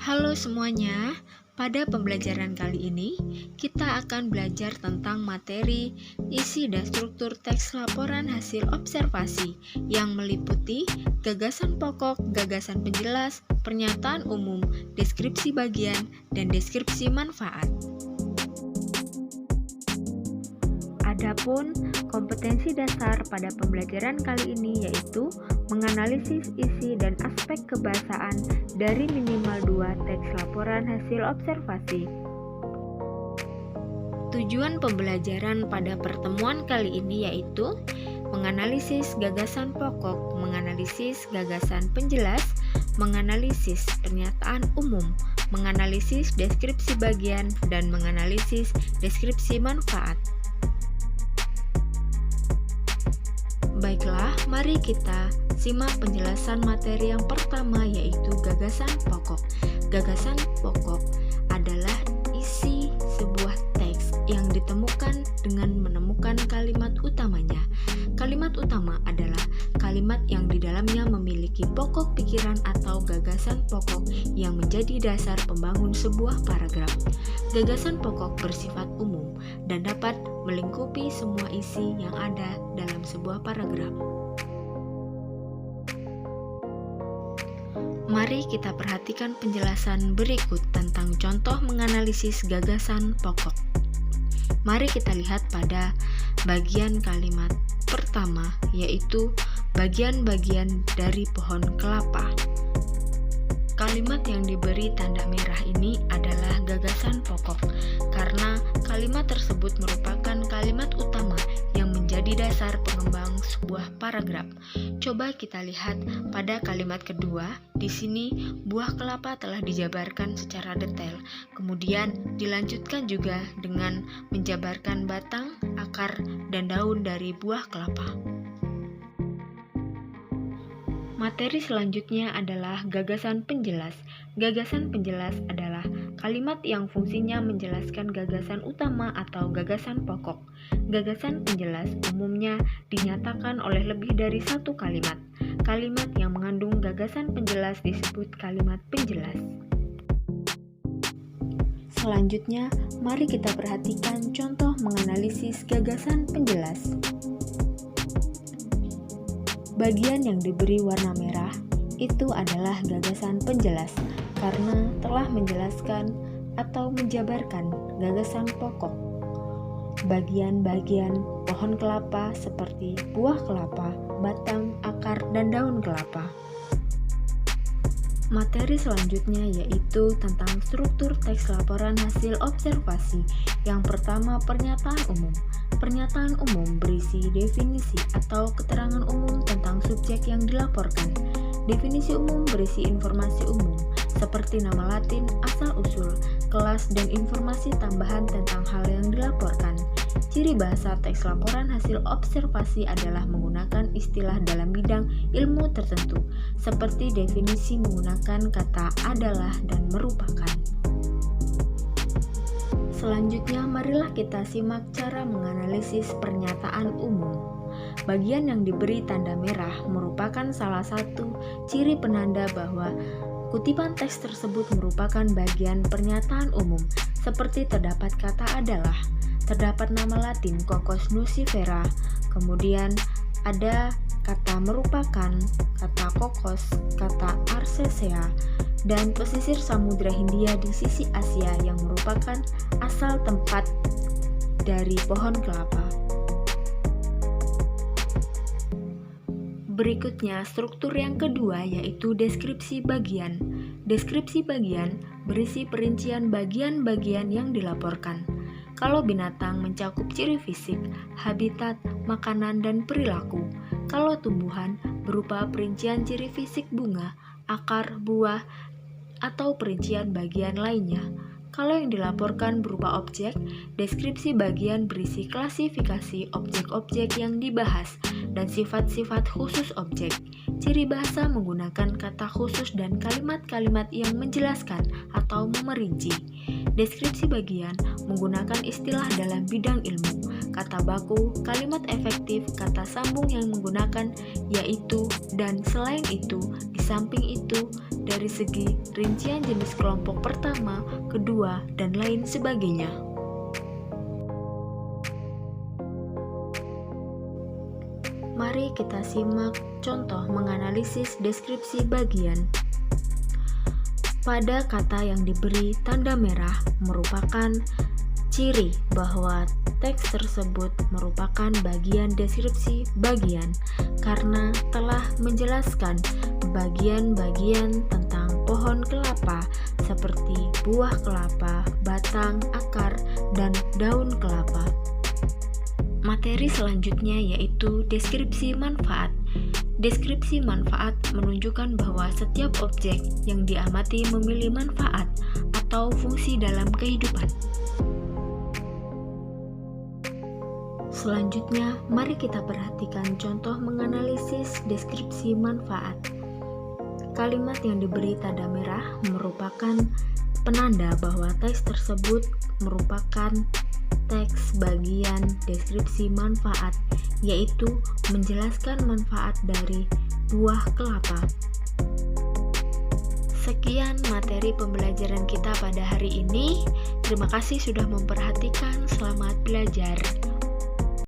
Halo semuanya, pada pembelajaran kali ini kita akan belajar tentang materi isi dan struktur teks laporan hasil observasi yang meliputi gagasan pokok, gagasan penjelas, pernyataan umum, deskripsi bagian, dan deskripsi manfaat. Adapun kompetensi dasar pada pembelajaran kali ini yaitu menganalisis isi dan aspek kebahasaan dari minimal 2 teks laporan hasil observasi. Tujuan pembelajaran pada pertemuan kali ini yaitu menganalisis gagasan pokok, menganalisis gagasan penjelas, menganalisis pernyataan umum, menganalisis deskripsi bagian, dan menganalisis deskripsi manfaat. Baiklah, mari kita simak penjelasan materi yang pertama yaitu gagasan pokok. Gagasan pokok adalah isi sebuah teks yang ditemukan dengan menemukan kalimat utamanya. Kalimat utama adalah kalimat yang di dalamnya memiliki pokok pikiran atau gagasan pokok yang menjadi dasar pembangun sebuah paragraf. Gagasan pokok bersifat umum dan dapat melingkupi semua isi yang ada dalam sebuah paragraf. Mari kita perhatikan penjelasan berikut tentang contoh menganalisis gagasan pokok. Mari kita lihat pada bagian kalimat pertama, yaitu bagian-bagian dari pohon kelapa. Kalimat yang diberi tanda merah ini adalah gagasan pokok, karena kalimat tersebut merupakan kalimat utama yang menjadi dasar pengembang sebuah paragraf. Coba kita lihat pada kalimat kedua. Di sini buah kelapa telah dijabarkan secara detail. Kemudian dilanjutkan juga dengan menjabarkan batang, akar, dan daun dari buah kelapa. Materi selanjutnya adalah gagasan penjelas. Gagasan penjelas adalah kalimat yang fungsinya menjelaskan gagasan utama atau gagasan pokok. Gagasan penjelas umumnya dinyatakan oleh lebih dari satu kalimat. Kalimat yang mengandung gagasan penjelas disebut kalimat penjelas. Selanjutnya, mari kita perhatikan contoh menganalisis gagasan penjelas. Bagian yang diberi warna merah itu adalah gagasan penjelas karena telah menjelaskan atau menjabarkan gagasan pokok. Bagian-bagian pohon kelapa seperti buah kelapa, batang, akar, dan daun kelapa. Materi selanjutnya yaitu tentang struktur teks laporan hasil observasi. Yang pertama, pernyataan umum. Pernyataan umum berisi definisi atau keterangan umum tentang subjek yang dilaporkan. Definisi umum berisi informasi umum seperti nama Latin, asal-usul, kelas, dan informasi tambahan tentang hal yang dilaporkan. Ciri bahasa teks laporan hasil observasi adalah menggunakan istilah dalam bidang ilmu tertentu, seperti definisi menggunakan kata adalah dan merupakan. Selanjutnya, marilah kita simak cara menganalisis pernyataan umum. Bagian yang diberi tanda merah merupakan salah satu ciri penanda bahwa kutipan teks tersebut merupakan bagian pernyataan umum, seperti terdapat kata adalah, terdapat nama Latin Cocos nucifera, kemudian ada kata merupakan, kata kokos, kata arcesea, dan pesisir Samudra Hindia di sisi Asia yang merupakan asal tempat dari pohon kelapa. Berikutnya, struktur yang kedua yaitu deskripsi bagian. Deskripsi bagian berisi perincian bagian-bagian yang dilaporkan. Kalau binatang mencakup ciri fisik, habitat, makanan, dan perilaku. Kalau tumbuhan berupa perincian ciri fisik bunga, akar, buah, atau perincian bagian lainnya. Kalau yang dilaporkan berupa objek, deskripsi bagian berisi klasifikasi objek-objek yang dibahas dan sifat-sifat khusus objek. Ciri bahasa menggunakan kata khusus dan kalimat-kalimat yang menjelaskan atau memerinci. Deskripsi bagian menggunakan istilah dalam bidang ilmu, kata baku, kalimat efektif, kata sambung yang menggunakan yaitu dan selain itu, di samping itu, dari segi rincian jenis kelompok pertama, kedua, dan lain sebagainya. Mari kita simak contoh menganalisis deskripsi bagian. Pada kata yang diberi tanda merah merupakan ciri bahwa teks tersebut merupakan bagian deskripsi bagian karena telah menjelaskan bagian-bagian tentang pohon kelapa seperti buah kelapa, batang, akar, dan daun kelapa. Materi selanjutnya yaitu deskripsi manfaat. Deskripsi manfaat menunjukkan bahwa setiap objek yang diamati memiliki manfaat atau fungsi dalam kehidupan. Selanjutnya, mari kita perhatikan contoh menganalisis deskripsi manfaat. Kalimat yang diberi tanda merah merupakan penanda bahwa teks tersebut merupakan teks bagian deskripsi manfaat, yaitu menjelaskan manfaat dari buah kelapa. Sekian materi pembelajaran kita pada hari ini. Terima kasih sudah memperhatikan. Selamat belajar.